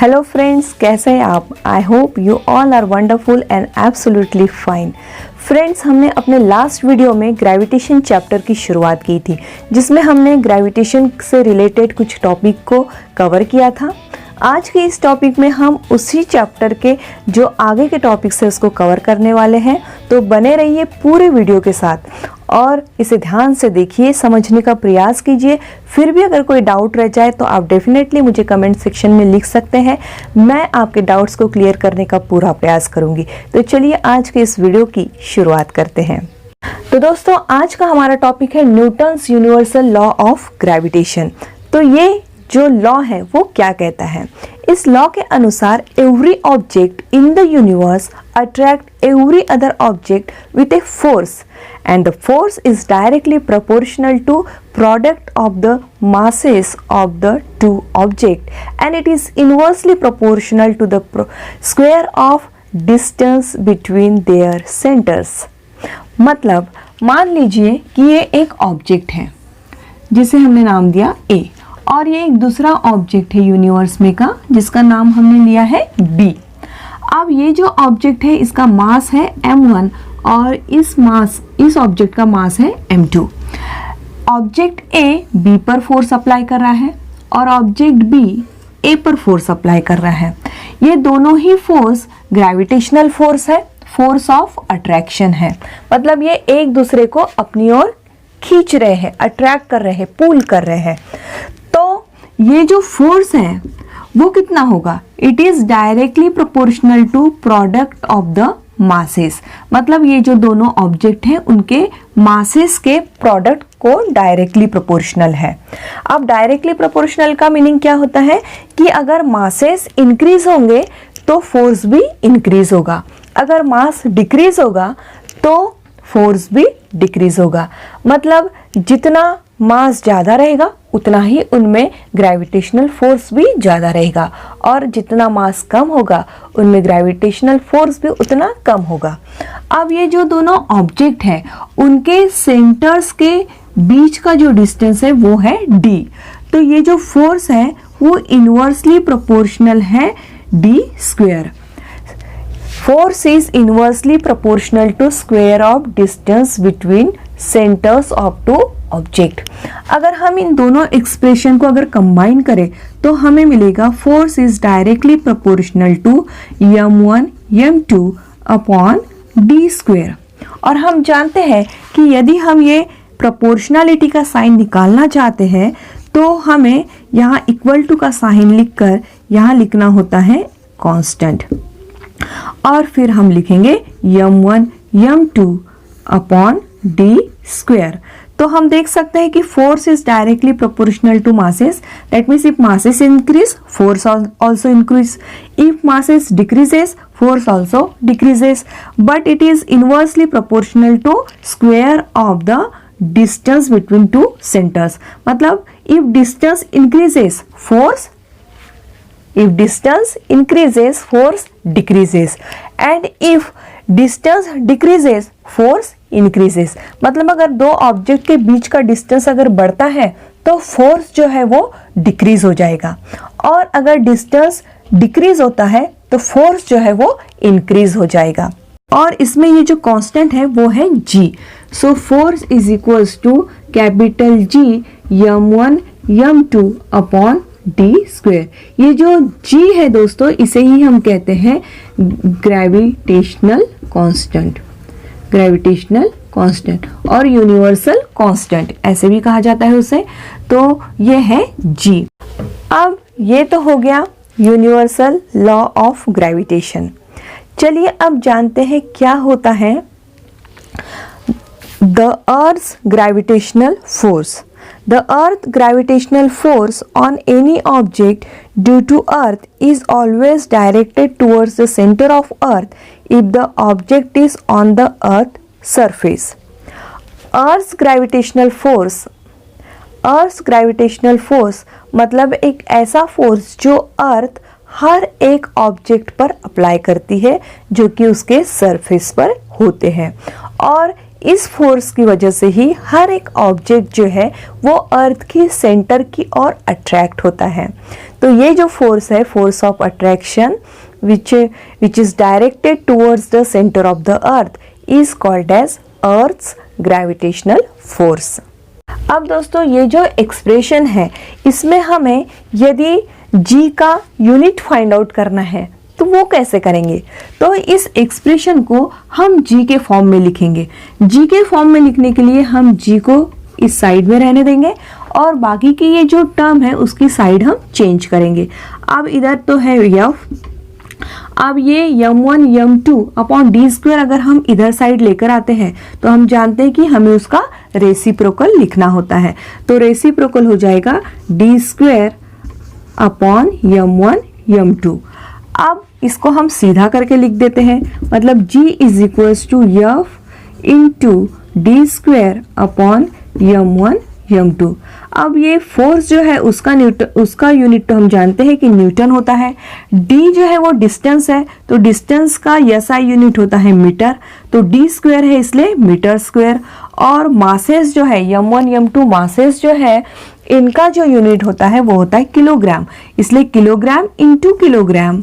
Hello friends, कैसे हैं आप? I hope you all are wonderful and absolutely fine. Friends, हमने अपने लास्ट वीडियो में ग्रेविटेशन चैप्टर की शुरुआत की थी, जिसमें हमने ग्रेविटेशन से रिलेटेड कुछ टॉपिक को कवर किया था। आज के इस टॉपिक में हम उसी चैप्टर के जो आगे के टॉपिक्स है उसको कवर करने वाले हैं, तो बने रहिए पूरे वीडियो के साथ और इसे ध्यान से देखिए, समझने का प्रयास कीजिए। फिर भी अगर कोई डाउट रह जाए तो आप डेफिनेटली मुझे कमेंट सेक्शन में लिख सकते हैं। मैं आपके डाउट्स को क्लियर करने का पूरा प्रयास करूंगी। तो चलिए आज के इस वीडियो की शुरुआत करते हैं। तो दोस्तों, आज का हमारा टॉपिक है Newton's universal law of gravitation. तो ये जो लॉ है वो क्या कहता है? इस लॉ के अनुसार every object in the universe attract every other object with a force and the force is directly proportional to product of the masses of the two object and it is inversely proportional to the square of distance between their centers। मतलब मान लीजिए कि ये एक object है जिसे हमने नाम दिया A और ये एक दूसरा ऑब्जेक्ट है यूनिवर्स में का जिसका नाम हमने लिया है B। अब ये जो ऑब्जेक्ट है इसका मास है m1 और इस ऑब्जेक्ट का मास है m2। ऑब्जेक्ट A B पर फोर्स अप्लाई कर रहा है और ऑब्जेक्ट B A पर फोर्स अप्लाई कर रहा है। ये दोनों ही फोर्स ग्रेविटेशनल फोर्स है, फोर्स ऑफ अट्रैक्शन है। मतलब ये एक दूसरे को अपनी ओर खींच रहे हैं, अट्रैक्ट कर रहे हैं, पुल कर रहे हैं। तो ये जो फोर्स है वो कितना होगा? It is directly proportional to product of the masses. मतलब ये जो दोनों ऑब्जेक्ट हैं उनके मासेस के प्रोडक्ट को डायरेक्टली प्रोपोर्शनल है। अब डायरेक्टली प्रोपोर्शनल का मीनिंग क्या होता है कि अगर मासेस इंक्रीज होंगे तो फोर्स भी इंक्रीज होगा, अगर मास डिक्रीज होगा तो फोर्स भी डिक्रीज होगा। मतलब जितना मास ज़्यादा रहेगा उतना ही उनमें ग्रेविटेशनल फोर्स भी ज़्यादा रहेगा और जितना मास कम होगा उनमें ग्रेविटेशनल फोर्स भी उतना कम होगा। अब ये जो दोनों ऑब्जेक्ट हैं उनके सेंटर्स के बीच का जो डिस्टेंस है वो है d। तो ये जो फोर्स है वो इनवर्सली प्रोपोर्शनल है d square. Force is inversely proportional to square of distance between centers of two object। अगर हम इन दोनों एक्सप्रेशन को अगर कंबाइन करें तो हमें मिलेगा force is directly proportional to m1 m2 upon d square. और हम जानते हैं कि यदि हम ये प्रोपोर्शनलिटी का साइन निकालना चाहते हैं तो हमें यहाँ इक्वल टू का साइन लिखकर यहाँ लिखना होता है कांस्टेंट और फिर हम लिखेंगे m1 m2 upon d square. तो हम देख सकते हैं कि force is directly proportional to masses. That means if masses increase force also increase, if masses decreases force also decreases, but it is inversely proportional to square of the distance between two centers। मतलब if distance increases force, if distance increases force decreases and if distance decreases force increases। मतलब अगर दो object के बीच का distance अगर बढ़ता है तो फोर्स जो है वो डिक्रीज हो जाएगा और अगर डिस्टेंस डिक्रीज होता है तो फोर्स जो है वो इंक्रीज हो जाएगा। और इसमें ये जो कांस्टेंट है वो है g। So force is equals to capital G m1 m2 upon d square. ये जो g है दोस्तों इसे ही हम कहते हैं ग्रेविटेशनल कांस्टेंट, ग्रेविटेशनल कांस्टेंट और यूनिवर्सल कांस्टेंट ऐसे भी कहा जाता है उसे। तो ये है g। अब ये तो हो गया यूनिवर्सल लॉ ऑफ ग्रेविटेशन। चलिए अब जानते हैं क्या होता है the earth's gravitational force. The earth gravitational force on any object due to earth is always directed towards the center of earth if the object is on the earth surface। Earth's gravitational force मतलब एक ऐसा force जो अर्थ हर एक object पर apply करती है जो कि उसके सरफेस पर होते हैं और इस फोर्स की वजह से ही हर एक ऑब्जेक्ट जो है वो अर्थ की सेंटर की ओर अट्रैक्ट होता है। तो ये जो फोर्स है, force of attraction which is directed towards the center of the earth is called as earth's gravitational force। अब दोस्तों ये जो एक्सप्रेशन है इसमें हमें यदि g का यूनिट फाइंड आउट करना है तो वो कैसे करेंगे? तो इस एक्सप्रेशन को हम g के फॉर्म में लिखेंगे। g के फॉर्म में लिखने के लिए हम g को इस साइड में रहने देंगे और बाकी की ये जो टर्म है उसकी साइड हम चेंज करेंगे। अब इधर तो है f, अब ये m1 m2 upon D square अगर हम इधर साइड लेकर आते हैं तो हम जानते हैं कि हमें उसका रेसिप्रोकल लिखना होता है। तो रेसिप्रोकल हो जाएगा D square upon m1 m2। अब इसको हम सीधा करके लिख देते हैं, मतलब g is equals to f into D square upon m1 m2। अब ये फोर्स जो है उसका यूनिट तो हम जानते हैं कि न्यूटन होता है। d जो है वो डिस्टेंस है, तो डिस्टेंस का SI यूनिट होता है मीटर, तो d स्क्वायर है इसलिए मीटर स्क्वायर। और मासेस जो है m1 m2 मासेस जो है इनका जो यूनिट होता है वो होता है किलोग्राम, इसलिए kilogram into kilogram,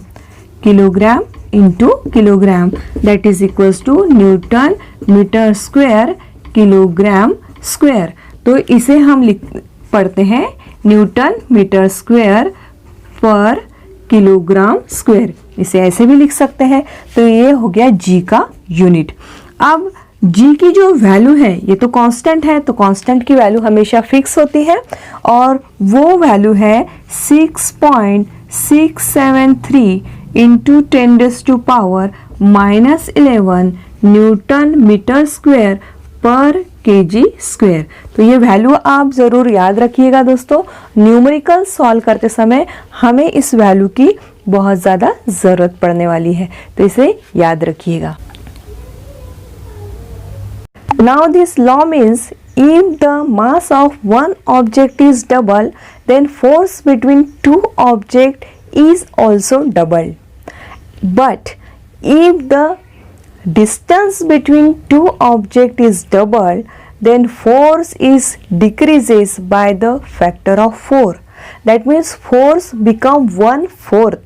kilogram into kilogram that is equals to newton metre square kilogram square. तो इसे हम पढ़ते हैं न्यूटन मीटर स्क्वायर पर किलोग्राम स्क्वायर, इसे ऐसे भी लिख सकते हैं। तो ये हो गया g का यूनिट। अब g की जो वैल्यू है ये तो कांस्टेंट है, तो कांस्टेंट की वैल्यू हमेशा फिक्स होती है और वो वैल्यू है 6.673 इंटू 10⁻⁻11 न्यूटन मीटर स्क्वायर पर kg स्क्वायर। तो ये वैल्यू आप ज़रूर याद रखिएगा दोस्तों, न्यूमेरिकल सॉल्व करते समय हमें इस वैल्यू की बहुत ज़्यादा ज़रूरत पड़ने वाली है, तो इसे याद रखिएगा। Now this law means if the mass of one object is double, then force between two objects is also doubled. But if the distance between two objects is doubled, then force is decreases by the factor of 4. That means force become 1/4.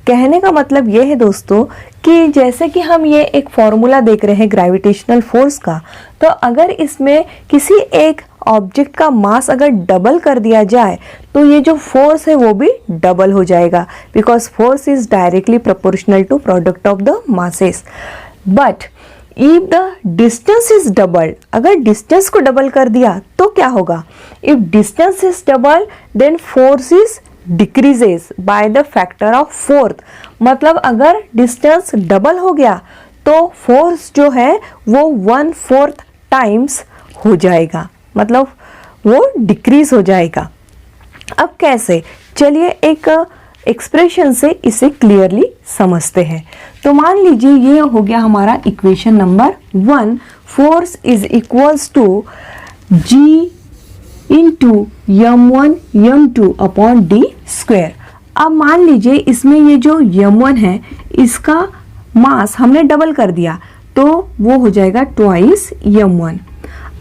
कहने का मतलब ये है दोस्तों कि जैसे कि हम ये एक फॉर्मूला देख रहे हैं ग्रेविटेशनल फोर्स का, तो अगर इसमें किसी एक ऑब्जेक्ट का मास अगर डबल कर दिया जाए तो ये जो फोर्स है वो भी डबल हो जाएगा, because force is directly proportional to product of the masses. But if the distance is double, अगर डिस्टेंस को डबल कर दिया तो क्या होगा? If distance is double then force is decreases by the factor of 4। मतलब अगर डिस्टेंस डबल हो गया तो फोर्स जो है वो 1/4 टाइम्स हो जाएगा, मतलब वो डिक्रीज हो जाएगा। अब कैसे? चलिए एक एक्सप्रेशन से इसे क्लियरली समझते हैं। तो मान लीजिए ये हो गया हमारा equation number 1, force is equals to g into m1 m2 upon D square. अब मान लीजिए इसमें ये जो m1 है इसका मास हमने डबल कर दिया तो वो हो जाएगा ट्वाइस m1।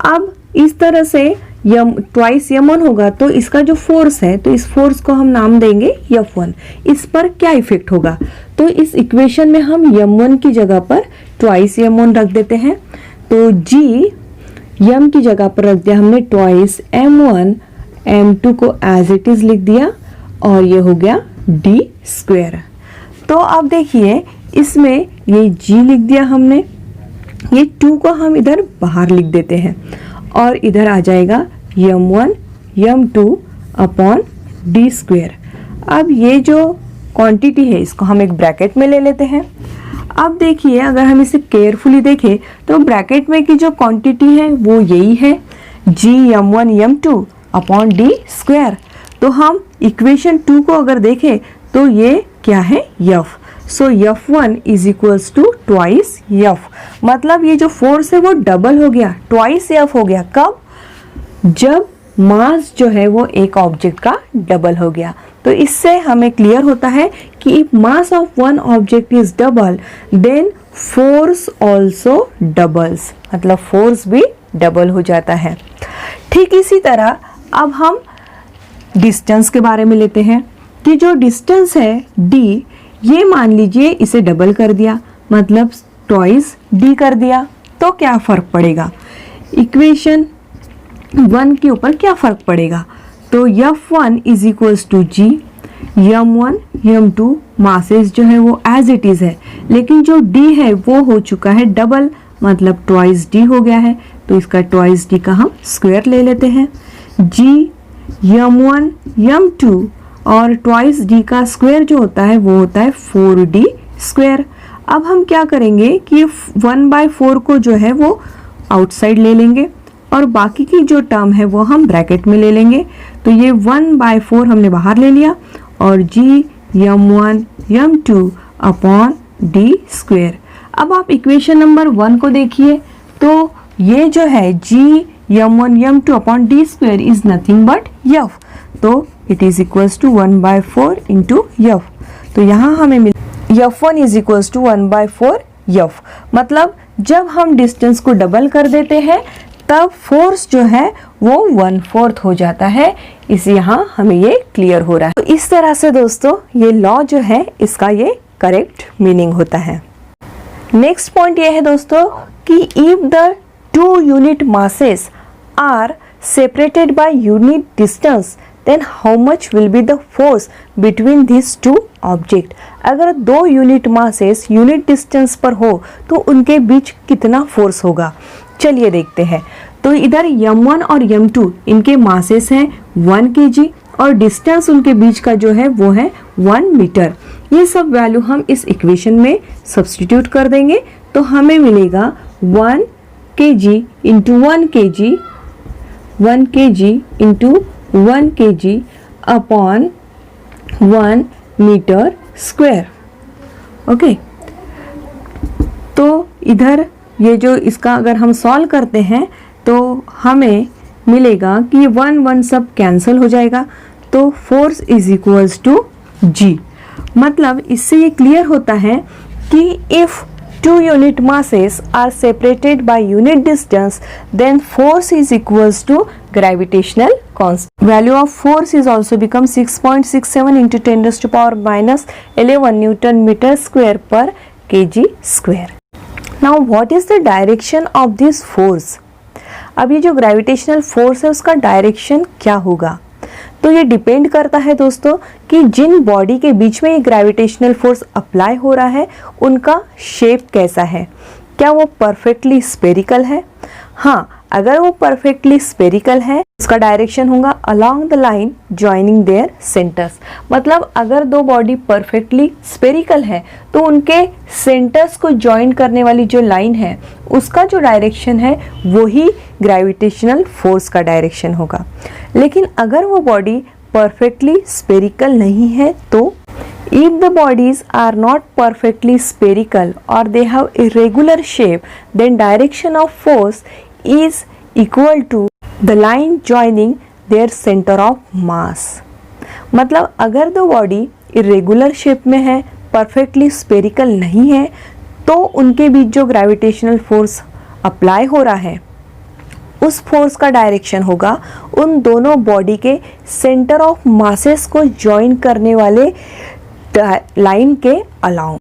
अब इस तरह से ट्वाइस m1 होगा तो इसका जो फोर्स है तो इस फोर्स को हम नाम देंगे F1। इस पर क्या इफेक्ट होगा? तो इस इक्वेशन में हम m1 की जगह पर ट्वाइस m1 रख देते हैं, तो g m की जगह पर रख दिया हमने ट्वाइस m1, m2 को एज इट इज लिख दिया और ये हो गया d स्क्वायर। तो अब देखिए इसमें ये g लिख दिया हमने, ये 2 को हम इधर बाहर लिख देते हैं और इधर आ जाएगा m1 m2 upon D square. अब ये जो क्वांटिटी है इसको हम एक ब्रैकेट में ले लेते हैं। अब देखिए अगर हम इसे केयरफुली देखें तो ब्रैकेट में की जो क्वांटिटी है वो यही है g m1 m2 upon D square. तो हम इक्वेशन 2 को अगर देखें तो ये क्या है? f। So F1 is equals to twice F। मतलब ये जो फोर्स है वो डबल हो गया, ट्वाइस F हो गया। कब? जब मास जो है वो एक ऑब्जेक्ट का डबल हो गया। तो इससे हमें क्लियर होता है कि if mass of one object is double then force also doubles, मतलब फोर्स भी डबल हो जाता है। ठीक इसी तरह अब हम डिस्टेंस के बारे में लेते हैं कि जो डिस्टेंस है d, ये मान लीजिए इसे डबल कर दिया, मतलब ट्वाइस d कर दिया, तो क्या फर्क पड़ेगा, इक्वेशन 1 के ऊपर क्या फर्क पड़ेगा, तो F1 is equals to G, M1 M2 masses जो है वो एज इट इज है, लेकिन जो D है वो हो चुका है डबल, मतलब ट्वाइस D हो गया है, तो इसका ट्वाइस D का हम स्क्वायर ले लेते हैं। G M1 M2 और ट्वाइस D का स्क्वायर जो होता है वो होता है 4D स्क्वायर। अब हम क्या करेंगे कि 1/4 को जो है वो आउटसाइड ले लेंगे और बाकी की जो टर्म है वो हम ब्रैकेट में ले लेंगे, तो ये 1/4 हमने बाहर ले लिया और G M1 M2 upon D square. अब आप इक्वेशन नंबर 1 को देखिए, तो ये जो है G M1 M2 upon D square is nothing but F, तो it is equals to 1/4 into F, तो यहाँ हमें मिल F1 is equals to 1/4 F, मतलब जब हम डिस्टेंस को डबल कर देते हैं तब फोर्स जो है वो 1/4 हो जाता है। इस यहाँ हमें ये क्लियर हो रहा है। तो इस तरह से दोस्तों ये लॉ जो है इसका ये करेक्ट मीनिंग होता है। नेक्स्ट पॉइंट ये है दोस्तों कि if the 2 unit masses are separated by unit distance then how much will be the force between these two object। अगर 2 यूनिट मासेस यूनिट डिस्टेंस पर हो तो उनके बीच कितना फोर्स होगा, चलिए देखते हैं। तो इधर M1 और M2 इनके मासेस हैं 1 kg और डिस्टेंस उनके बीच का जो है वो है 1 मीटर। ये सब वैल्यू हम इस इक्वेशन में सब्स्टिट्यूट कर देंगे, तो हमें मिलेगा 1 kg into 1 kg 1 kg into 1 kg upon 1 metre square. Okay, तो इधर ये जो इसका अगर हम सॉल्व करते हैं तो हमें मिलेगा कि 1 सब कैंसिल हो जाएगा, तो force is equals to G। मतलब इससे ये क्लियर होता है कि if 2 unit masses are separated by unit distance then force is equals to gravitational constant। Value of force is also become 6.67 into 10 raised to power minus 11 Newton meter square per kg square। Now what is the direction of this force? अब ये जो gravitational force है उसका direction क्या होगा, तो ये depend करता है दोस्तों कि जिन बॉडी के बीच में ये ग्रेविटेशनल फोर्स अप्लाई हो रहा है उनका शेप कैसा है, क्या वो परफेक्टली स्फेरिकल है। हाँ, अगर वो परफेक्टली स्फेरिकल है उसका डायरेक्शन होगा along the line joining there centres. मतलब अगर दो बॉडी परफेक्टली स्फेरिकल है तो उनके सेंटर्स को जॉइन करने वाली जो लाइन है उसका जो डायरेक्शन है वही ग्रेविटेशनल फोर्स का डायरेक्शन होगा। लेकिन अगर वो बॉडी परफेक्टली स्फेरिकल नहीं है तो if the bodies are not perfectly spherical or they have irregular shape then direction of force is equal to the line joining their center of mass। मतलब अगर दो बॉडी irregular shape में है, perfectly spherical नहीं है, तो उनके बीच जो gravitational force अप्लाई हो रहा है उस फोर्स का डायरेक्शन होगा उन दोनों बॉडी के सेंटर ऑफ मासेस को ज्वाइन करने वाले लाइन के अलाउंग।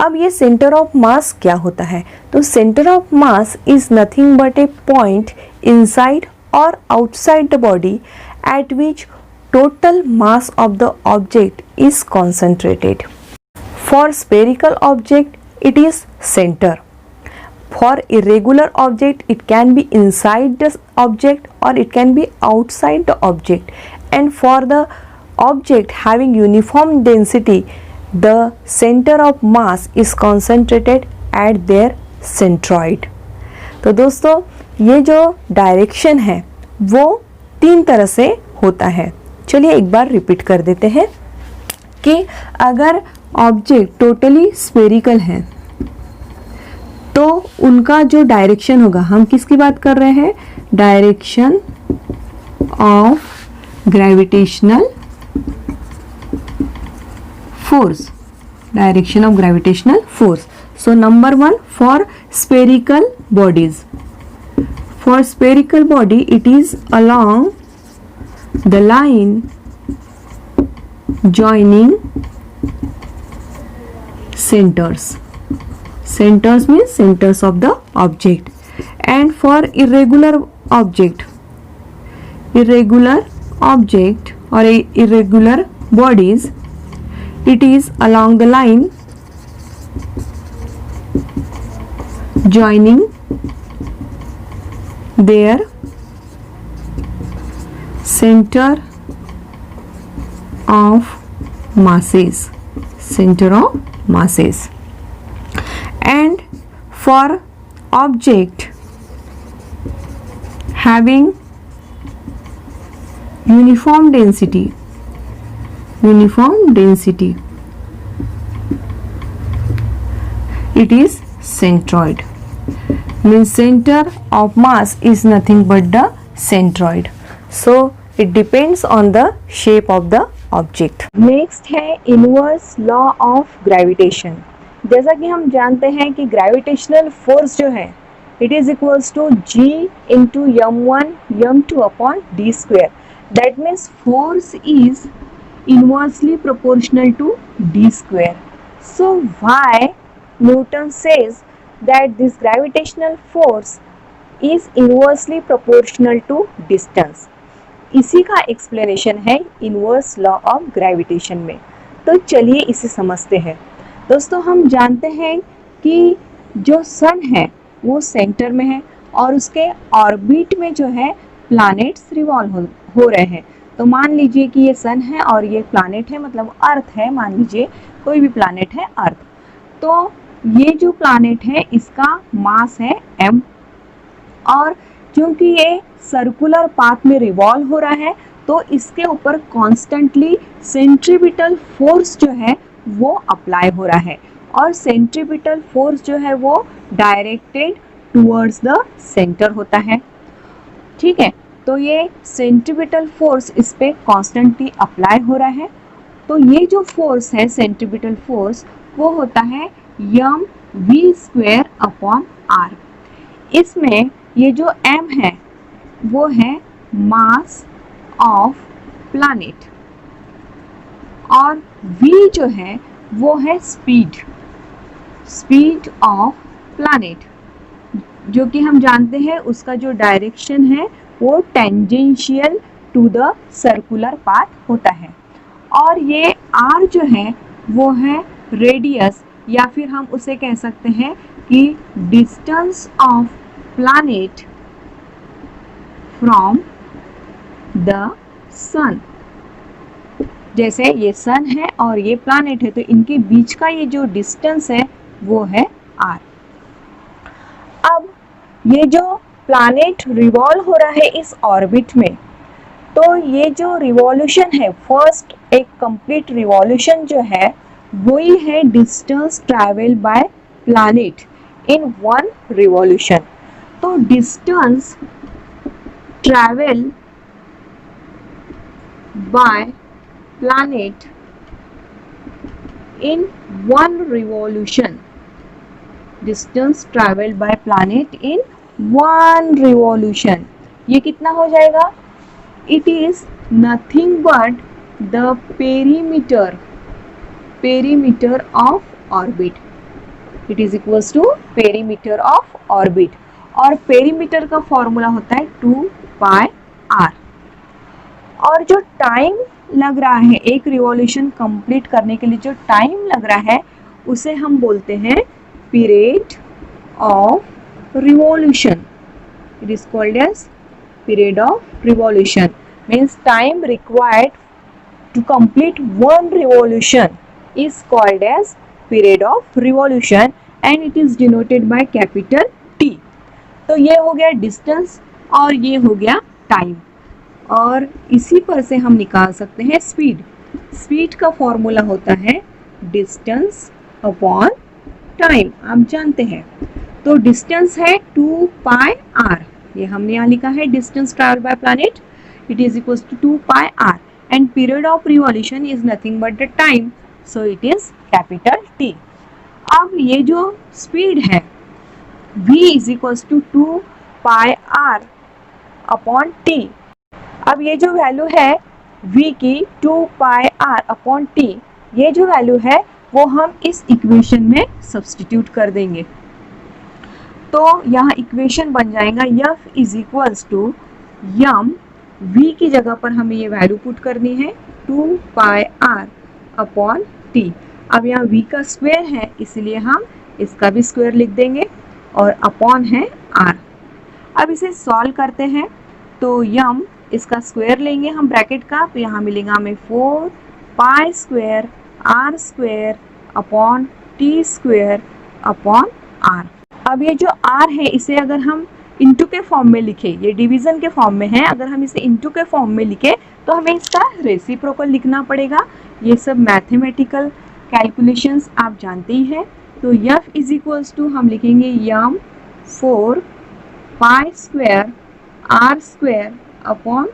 अब ये सेंटर ऑफ मास क्या होता है, तो centre of mass is nothing but a point inside और outside the body at which total mass of the object is concentrated. For spherical object it is centre, for irregular object it can be inside the object or it can be outside the object, and for the object having uniform density the center of mass is concentrated at their centroid। तो दोस्तों ये जो direction है वो 3 तरह से होता है। चलिए एक बार रिपीट कर देते हैं कि अगर ऑब्जेक्ट टोटली स्फेरिकल है तो उनका जो डायरेक्शन होगा, हम किसकी बात कर रहे हैं, direction of gravitational force, direction of gravitational force. So number 1, for spherical bodies. For spherical body, it is along the line joining centers. Centers means centers of the object. And for irregular object or irregular bodies, it is along the line joining their center of masses. And for object having uniform density, it is centroid. Means center of mass is nothing but the centroid. So it depends on the shape of the object. Next है inverse law of gravitation. जैसा कि हम जानते हैं कि gravitational force जो है it is equals to G into m1 m2 upon d square. That means force is inversely proportional to d square. So why Newton says that this gravitational force is inversely proportional to distance. इसी का explanation है inverse law of gravitation में. तो चलिए इसे समझते हैं. दोस्तों, हम जानते हैं कि जो सन है वो सेंटर में है और उसके ऑर्बिट में जो है प्लैनेट्स रिवॉल्व हो रहे हैं. तो मान लीजिए कि ये सन है और ये प्लैनेट है, मतलब अर्थ है. मान लीजिए कोई भी प्लैनेट है अर्थ. तो ये जो प्लैनेट है इसका मास है m, और क्योंकि ये सर्कुलर पाथ में रिवॉल्व हो रहा है तो इसके ऊपर कॉन्स्टेंटली सेंट्रीपिटल फोर्स जो है वो अप्लाई हो रहा है. और सेंट्रीपिटल फोर्स जो है वो डायरेक्टेड टुवर्ड्स द सेंटर होता है. ठीक है, तो ये सेंट्रीपिटल फोर्स इस पे कॉन्स्टेंटली अप्लाई हो रहा है. तो ये जो फोर्स है सेंट्रीपिटल फोर्स वो होता है mv² अपॉन r. इसमें ये जो m है वो है मास ऑफ प्लैनेट और v जो है वो है स्पीड ऑफ प्लैनेट, जो कि हम जानते हैं उसका जो डायरेक्शन है वो tangential to the circular path होता है. और ये r जो है वो है रेडियस, या फिर हम उसे कह सकते हैं कि distance of planet from the sun. जैसे ये सन है और ये प्लैनेट है तो इनके बीच का ये जो डिस्टेंस है वो है r. अब ये जो प्लैनेट रिवॉल्व हो रहा है इस ऑर्बिट में, तो ये जो रिवॉल्यूशन है, फर्स्ट एक कंप्लीट रिवॉल्यूशन जो है वही है distance travel by planet in one revolution. तो distance travel by planet in one revolution, distance travel by planet in one revolution, ये कितना हो जाएगा? It is nothing but the perimeter of orbit. It is equals to perimeter of orbit. और perimeter का formula होता है 2πr. और जो टाइम लग रहा है एक रिवॉल्यूशन कंप्लीट करने के लिए, जो टाइम लग रहा है उसे हम बोलते हैं period of revolution. It is called as period of revolution. Means time required to complete one revolution is called as period of revolution and it is denoted by capital T. तो ये हो गया डिस्टेंस और ये हो गया time, और इसी पर से हम निकाल सकते हैं स्पीड का फॉर्मूला होता है डिस्टेंस अपॉन टाइम, आप जानते हैं. तो डिस्टेंस है 2πr, ये हमने यहाँ लिखा है distance travel by planet, it is equals to 2πr and period of revolution is nothing but the time. So it is capital T. अब ये जो स्पीड है v is equals to 2πr upon t। अब ये जो value है v की 2πr upon t, ये जो वैल्यू है वो हम इस इक्वेशन में सब्स्टिट्यूट कर देंगे। तो यहाँ इक्वेशन बन जाएगा f इज इक्वल्स टू यम, v की जगह पर हमें ये वैल्यू पुट करनी है 2πr अपॉन t। अब यहाँ v का स्क्वायर है इसलिए हम इसका भी स्क्वायर लिख देंगे और अपॉन है r। अब इसे सॉल्व करते हैं तो यम इसका स्क्वायर लेंगे हम ब्रैकेट का, तो यहाँ मिलेगा हमें 4π square r square upon t square upon r। अब ये जो r है इसे अगर हम इंटू के फॉर्म में लिखे, ये डिवीजन के फॉर्म में है, अगर हम इसे इंटू के फॉर्म में लिखे तो हमें इसका रेसिप्रोकल लिखना पड़ेगा। ये सब मैथमेटिकल कैलकुलेशंस आप जानते ही हैं। तो f इज इक्वल्स टू हम लिखेंगे m 4π square r square upon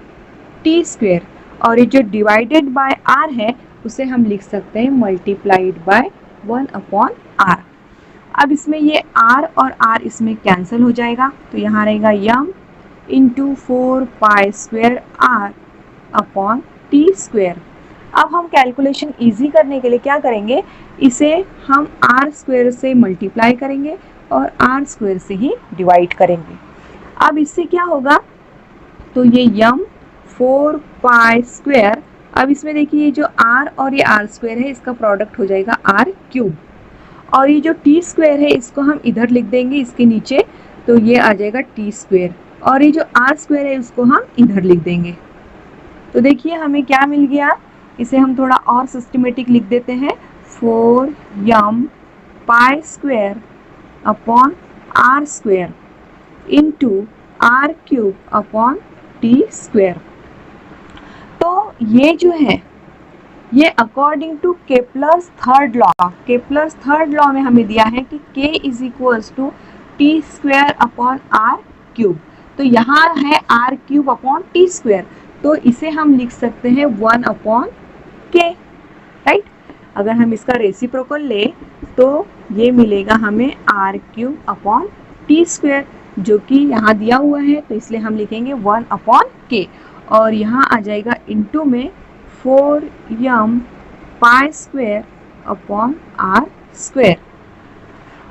t square, और ये जो डिवाइडेड बाय r है उसे हम लिख सकते हैं मल्टीप्लाइड बाय 1 अपॉन r। अब इसमें ये r और r इसमें कैंसिल हो जाएगा, तो यहाँ रहेगा m into 4π square r upon t square. अब हम कैलकुलेशन इजी करने के लिए क्या करेंगे, इसे हम r स्क्वायर से मल्टीप्लाई करेंगे और r स्क्वायर से ही डिवाइड करेंगे। अब इससे क्या होगा, तो ये यम 4π स्क्वायर, अब इसमें देखिए ये जो r और ये r स्क्वायर है इसका प्रोडक्ट हो जाएगा r क्यूब, और ये जो t स्क्वायर है इसको हम इधर लिख देंगे इसके नीचे, तो ये आ जाएगा t स्क्वायर, और ये जो r स्क्वायर है उसको हम इधर लिख देंगे। तो देखिए हमें क्या मिल गया, इसे हम थोड़ा और सिस्टमेटिक लिख देते हैं 4 m pi square upon r square into r cube upon t square. तो ये जो है ये according to Kepler's third law, Kepler's third law में हमें दिया है कि k is equals to T square upon r cube. तो यहाँ है r cube upon T square, तो इसे हम लिख सकते हैं 1 अपॉन k, राइट। अगर हम इसका रेसिप्रोकल ले तो ये मिलेगा हमें r cube upon T square, जो कि यहाँ दिया हुआ है, तो इसलिए हम लिखेंगे 1 अपॉन k, और यहाँ आ जाएगा इनटू में 4 m pi square upon r square.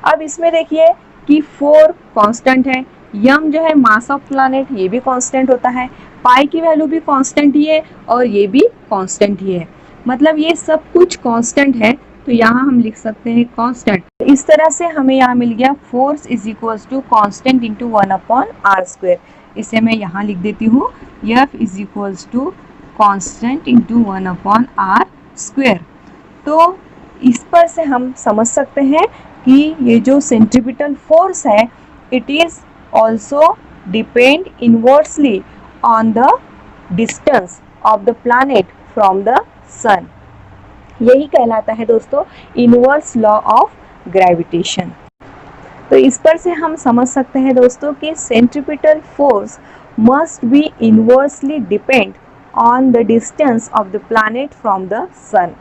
अब इसमें देखिए कि 4 कांस्टेंट है, यम जो है मास ऑफ प्लैनेट ये भी कांस्टेंट होता है, पाई की वैल्यू भी कांस्टेंट ही है और ये भी कांस्टेंट ही है, मतलब ये सब कुछ कांस्टेंट है, तो यहाँ हम लिख सकते हैं कांस्टेंट। इस तरह से हमें यहाँ मिल गया force is equals to constant into 1 upon r square. इसे मैं यहाँ लिख देती हूँ F is equals to constant into 1 upon r square. तो इस पर से हम समझ सकते हैं कि ये जो सेंट्रीपिटल फोर्स है it is also depend inversely on the distance of the planet from the sun. यही कहलाता है दोस्तों इनवर्स लॉ ऑफ ग्रेविटेशन। तो इस पर से हम समझ सकते हैं दोस्तों कि centripetal force must be inversely depend on the distance of the planet from the sun.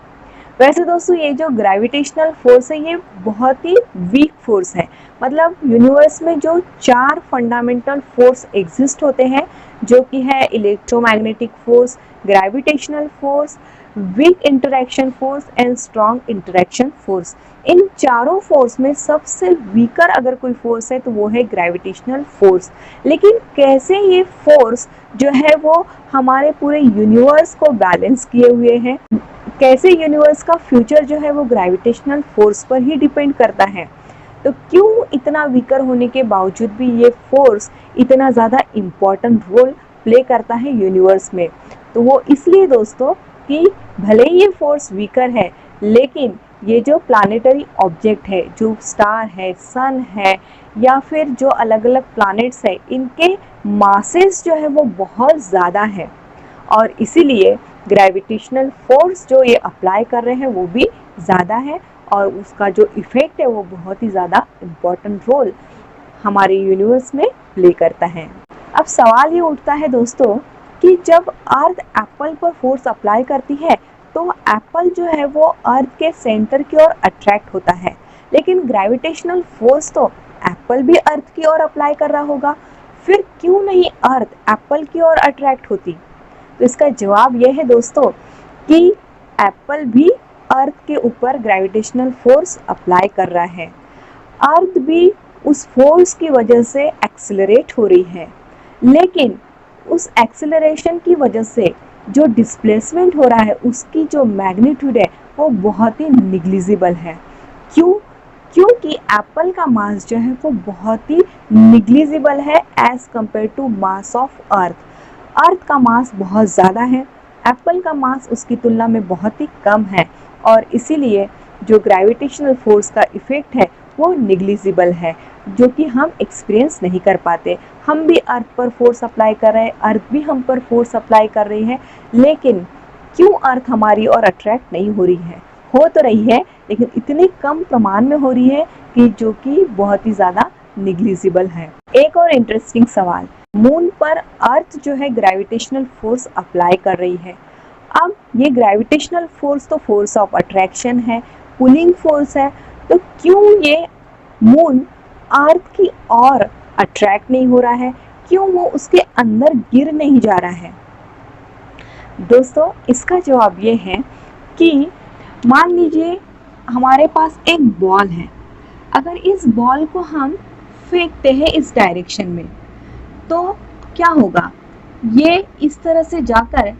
वैसे दोस्तों ये जो ग्रेविटेशनल फोर्स है ये बहुत ही वीक फोर्स है, मतलब यूनिवर्स में जो 4 फंडामेंटल फोर्स एग्जिस्ट होते हैं, जो कि है electromagnetic force, gravitational force, weak interaction force and strong interaction force. इन चारों फोर्स में सबसे वीकर अगर कोई फोर्स है तो वो है ग्रेविटेशनल फोर्स। लेकिन कैसे ये फोर्स जो है वो हमारे पूरे यूनिवर्स को बैलेंस किए हुए हैं, कैसे यूनिवर्स का फ्यूचर जो है वो ग्रेविटेशनल फोर्स पर ही डिपेंड करता है, तो क्यों इतना वीकर होने के बावजूद भी ये फोर्स इतना ज़्यादा इम्पॉर्टेंट रोल प्ले करता है यूनिवर्स में। तो वो इसलिए दोस्तों कि भले ही ये फोर्स वीकर है लेकिन ये जो प्लानिटरी ऑब्जेक्ट है, जो स्टार है, सन है या फिर जो अलग अलग प्लैनेट्स है, इनके मासेस जो है वो बहुत ज़्यादा है और इसीलिए ग्रेविटेशनल फोर्स जो ये अप्लाई कर रहे हैं वो भी ज़्यादा है और उसका जो इफ़ेक्ट है वो बहुत ही ज़्यादा इम्पॉर्टेंट रोल हमारे यूनिवर्स में प्ले करता है। अब सवाल ये उठता है दोस्तों कि जब अर्थ एप्पल पर फोर्स अप्लाई करती है तो एप्पल जो है वो अर्थ के सेंटर की ओर अट्रैक्ट होता है, लेकिन ग्रेविटेशनल फोर्स तो एप्पल भी अर्थ की ओर अप्लाई कर रहा होगा, फिर क्यों नहीं अर्थ एप्पल की ओर अट्रैक्ट होती? तो इसका जवाब यह है दोस्तों कि एप्पल भी अर्थ के ऊपर ग्रेविटेशनल फोर्स अप्लाई कर रहा है। अर्थ भी उस फोर्स की वजह से एक्सेलरेट हो रही है, लेकिन उस एक्सेलरेशन की वजह से जो डिस्प्लेसमेंट हो रहा है उसकी जो मैग्नीट्यूड है वो बहुत ही निग्लिजिबल है। क्यों? क्योंकि एप्पल का मास जो है वो बहुत ही निग्लिजिबल है as compare to mass of earth. Earth का मास बहुत ज़्यादा है, एप्पल का मास उसकी तुलना में बहुत ही कम है, और इसीलिए जो ग्रेविटेशनल फोर्स का इफ़ेक्ट है वो निग्लिजिबल है, जो कि हम एक्सपीरियंस नहीं कर पाते। हम भी अर्थ पर फोर्स अप्लाई कर रहे हैं, अर्थ भी हम पर फोर्स अप्लाई कर रही है, लेकिन क्यों अर्थ हमारी ओर अट्रैक्ट नहीं हो रही है? हो तो रही है, लेकिन इतने कम प्रमाण में हो रही है कि जो कि बहुत ही ज़्यादा निग्लिजिबल है। एक और इंटरेस्टिंग सवाल, मून पर अर्थ जो है ग्रेविटेशनल फोर्स अप्लाई कर रही है। अब ये ग्रेविटेशनल फोर्स तो फोर्स ऑफ अट्रैक्शन है, पुलिंग फोर्स है, तो क्यों ये मून अर्थ की ओर अट्रैक्ट नहीं हो रहा है? क्यों वो उसके अंदर गिर नहीं जा रहा है? दोस्तों इसका जवाब ये है कि मान लीजिए हमारे पास एक बॉल है, अगर इस बॉल को हम फेंकते हैं इस डायरेक्शन में तो क्या होगा? ये इस तरह से जाकर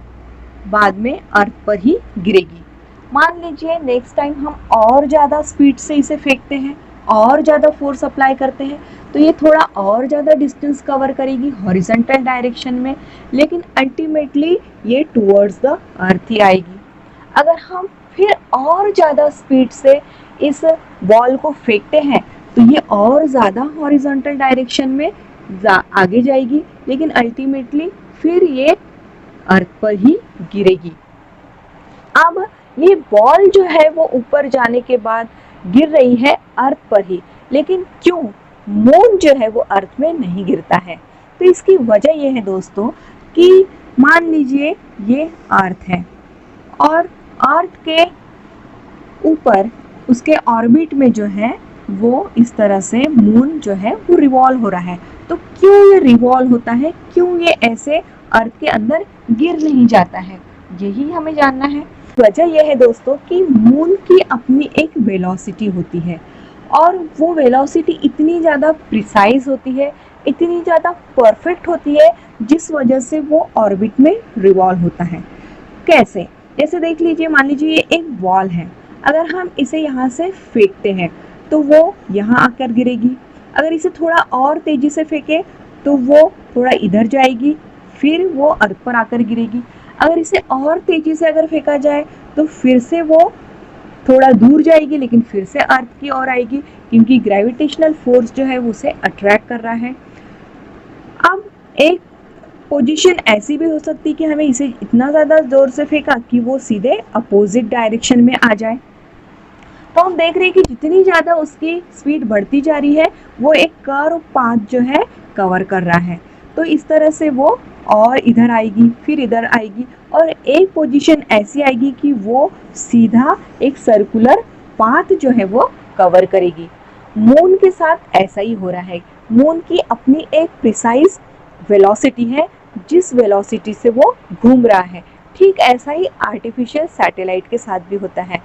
बाद में अर्थ पर ही गिरेगी। मान लीजिए नेक्स्ट टाइम हम और ज़्यादा स्पीड से इसे फेंकते हैं, और ज़्यादा फोर्स अप्लाई करते हैं, तो ये थोड़ा और ज़्यादा डिस्टेंस कवर करेगी हॉरिजॉन्टल डायरेक्शन में, लेकिन अल्टीमेटली ये टुवर्ड्स द अर्थ ही आएगी। अगर हम फिर और ज़्यादा स्पीड से इस बॉल को फेंकते हैं तो ये और ज़्यादा हॉरिजॉन्टल डायरेक्शन में आगे जाएगी, लेकिन अल्टीमेटली फिर ये अर्थ पर ही गिरेगी। अब ये बॉल जो है वो ऊपर जाने के बाद गिर रही है अर्थ पर ही, लेकिन क्यों मून जो है वो अर्थ में नहीं गिरता है? तो इसकी वजह ये है दोस्तों कि मान लीजिए ये अर्थ है और अर्थ के ऊपर उसके ऑर्बिट में जो है वो इस तरह से मून जो है वो रिवॉल्व हो रहा है। तो क्यों ये रिवॉल्व होता है? क्यों ये ऐसे अर्थ के अंदर गिर नहीं जाता है? यही हमें जानना है। वजह यह है दोस्तों कि मून की अपनी एक वेलोसिटी होती है, और वो वेलोसिटी इतनी ज़्यादा प्रिसाइज होती है, इतनी ज़्यादा परफेक्ट होती है, जिस वजह से वो ऑर्बिट में रिवॉल्व होता है। कैसे? जैसे देख लीजिए, मान लीजिए ये एक बॉल है, अगर हम इसे यहाँ से फेंकते हैं तो वो यहाँ आकर गिरेगी। अगर इसे थोड़ा और तेज़ी से फेंके तो वो थोड़ा इधर जाएगी, फिर वो अर्थ पर आकर गिरेगी। अगर इसे और तेज़ी से अगर फेंका जाए तो फिर से वो थोड़ा दूर जाएगी, लेकिन फिर से अर्थ की ओर आएगी, क्योंकि ग्रेविटेशनल फोर्स जो है वो उसे अट्रैक्ट कर रहा है। अब एक पोजीशन ऐसी भी हो सकती है कि हमें इसे इतना ज़्यादा ज़ोर से फेंका कि वो सीधे अपोजिट डायरेक्शन में आ जाए। तो हम देख रहे हैं कि जितनी ज़्यादा उसकी स्पीड बढ़ती जा रही है वो एक कर्व पाथ जो है कवर कर रहा है। तो इस तरह से वो और इधर आएगी, फिर इधर आएगी, और एक पोजीशन ऐसी आएगी कि वो सीधा एक सर्कुलर पाथ जो है वो कवर करेगी। मून के साथ ऐसा ही हो रहा है। मून की अपनी एक प्रिसाइज वेलोसिटी है, जिस वेलोसिटी से वो घूम रहा है। ठीक ऐसा ही आर्टिफिशियल सैटेलाइट के साथ भी होता है।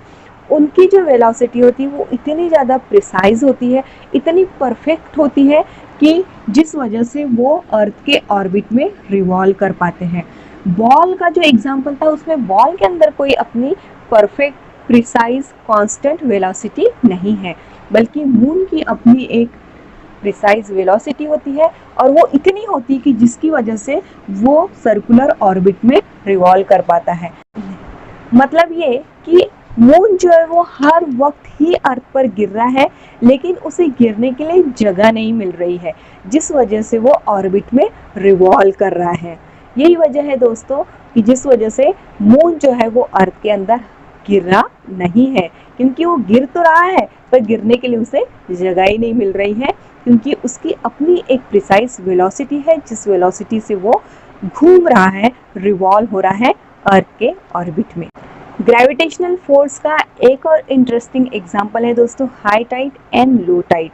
उनकी जो वेलोसिटी होती है वो इतनी ज़्यादा प्रिसाइज होती है, इतनी परफेक्ट होती है कि जिस वजह से वो अर्थ के ऑर्बिट में रिवॉल्व कर पाते हैं। बॉल का जो एग्जांपल था उसमें बॉल के अंदर कोई अपनी परफेक्ट प्रिसाइज कांस्टेंट वेलोसिटी नहीं है, बल्कि मून की अपनी एक प्रिसाइज वेलोसिटी होती है, और वो इतनी होती है कि जिसकी वजह से वो सर्कुलर ऑर्बिट में रिवॉल्व कर पाता है। मतलब ये कि मून जो है वो हर वक्त ही अर्थ पर गिर रहा है, लेकिन उसे गिरने के लिए जगह नहीं मिल रही है, जिस वजह से वो ऑर्बिट में रिवॉल्व कर रहा है। यही वजह है दोस्तों कि जिस वजह से मून जो है वो अर्थ के अंदर गिर रहा नहीं है, क्योंकि वो गिर तो रहा है पर गिरने के लिए उसे जगह ही नहीं मिल रही है, क्योंकि उसकी अपनी एक प्रिसाइज वेलोसिटी है, जिस वेलोसिटी से वो घूम रहा है, रिवॉल्व हो रहा है अर्थ के ऑर्बिट में। ग्रेविटेशनल फोर्स का एक और इंटरेस्टिंग एग्जांपल है दोस्तों high tide and low tide.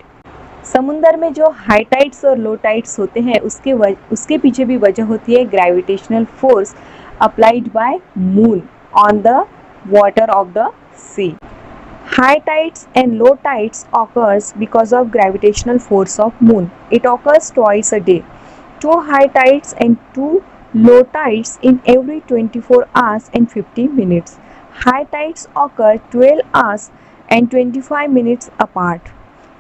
समुंदर में जो हाई टाइड्स और लो टाइड्स होते हैं उसके पीछे भी वजह होती है gravitational force applied by moon on the water of the sea. High tides and low tides occurs because of gravitational force of moon. It occurs twice a day. 2 high tides and 2 low tides in every 24 hours and 50 minutes. High tides occur 12 hours and 25 minutes apart.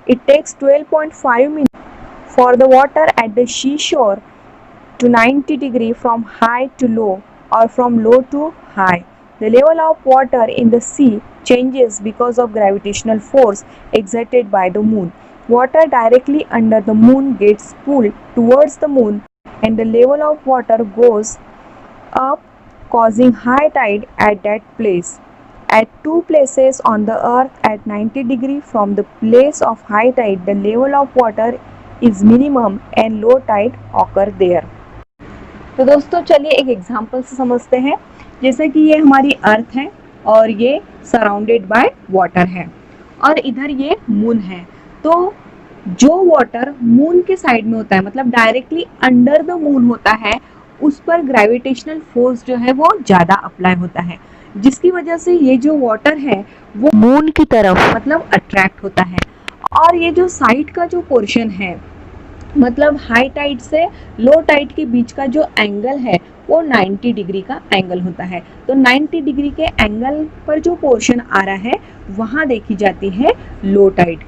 It takes 12.5 minutes for the water at the seashore to 90 degree from high to low or from low to high. The level of water in the sea changes because of gravitational force exerted by the moon. Water directly under the moon gets pulled towards the moon and the level of water goes up causing high tide at that place. At two places on the earth at 90 degree from the place of high tide the level of water is minimum and low tide occur there. तो दोस्तों चलिए एक example से समझते हैं। जैसे कि ये हमारी अर्थ है और ये सराउंडेड बाय वाटर है और इधर ये मून है। तो जो वाटर मून के साइड में होता है मतलब डायरेक्टली अंडर द मून होता है उस पर ग्रेविटेशनल फोर्स जो है वो ज़्यादा अप्लाई होता है जिसकी वजह से ये जो वाटर है वो मून की तरफ मतलब अट्रैक्ट होता है। और ये जो साइड का जो पोर्शन है मतलब हाई टाइड से लो टाइड के बीच का जो एंगल है वो 90 डिग्री का एंगल होता है। तो 90 डिग्री के एंगल पर जो पोर्शन आ रहा है वहाँ देखी जाती है लो टाइड।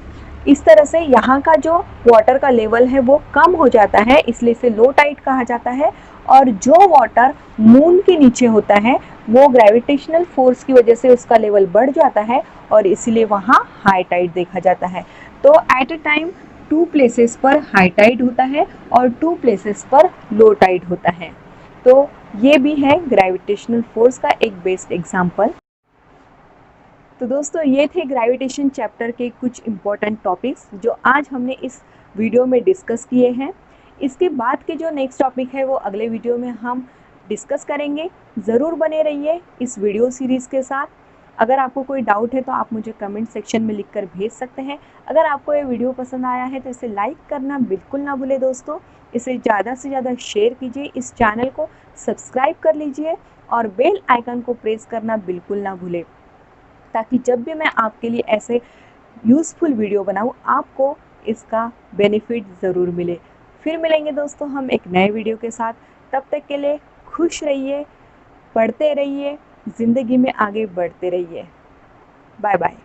इस तरह से यहाँ का जो वाटर का लेवल है वो कम हो जाता है इसलिए इसे लो टाइड कहा जाता है। और जो वाटर मून के नीचे होता है वो ग्रेविटेशनल फोर्स की वजह से उसका लेवल बढ़ जाता है और इसीलिए वहाँ हाई टाइड देखा जाता है। तो एट अ टाइम 2 प्लेसेस पर हाई टाइड होता है और 2 प्लेसेस पर लो टाइड होता है। तो ये भी है ग्रेविटेशनल फोर्स का एक बेस्ट एग्जांपल। तो दोस्तों ये थे ग्रेविटेशन चैप्टर के कुछ इम्पोर्टेंट टॉपिक्स जो आज हमने इस वीडियो में डिस्कस किए हैं। इसके बाद के जो नेक्स्ट टॉपिक है वो अगले वीडियो में हम डिस्कस करेंगे। ज़रूर बने रहिए इस वीडियो सीरीज़ के साथ। अगर आपको कोई डाउट है तो आप मुझे कमेंट सेक्शन में लिखकर भेज सकते हैं। अगर आपको ये वीडियो पसंद आया है तो इसे लाइक करना बिल्कुल ना भूलें दोस्तों। इसे ज़्यादा से ज़्यादा शेयर कीजिए, इस चैनल को सब्सक्राइब कर लीजिए और बेल आइकन को प्रेस करना बिल्कुल ना भूलें ताकि जब भी मैं आपके लिए ऐसे यूज़फुल वीडियो बनाऊँ आपको इसका बेनिफिट ज़रूर मिले। फिर मिलेंगे दोस्तों हम एक नए वीडियो के साथ। तब तक के लिए खुश रहिए, पढ़ते रहिए, ज़िंदगी में आगे बढ़ते रहिए। Bye bye.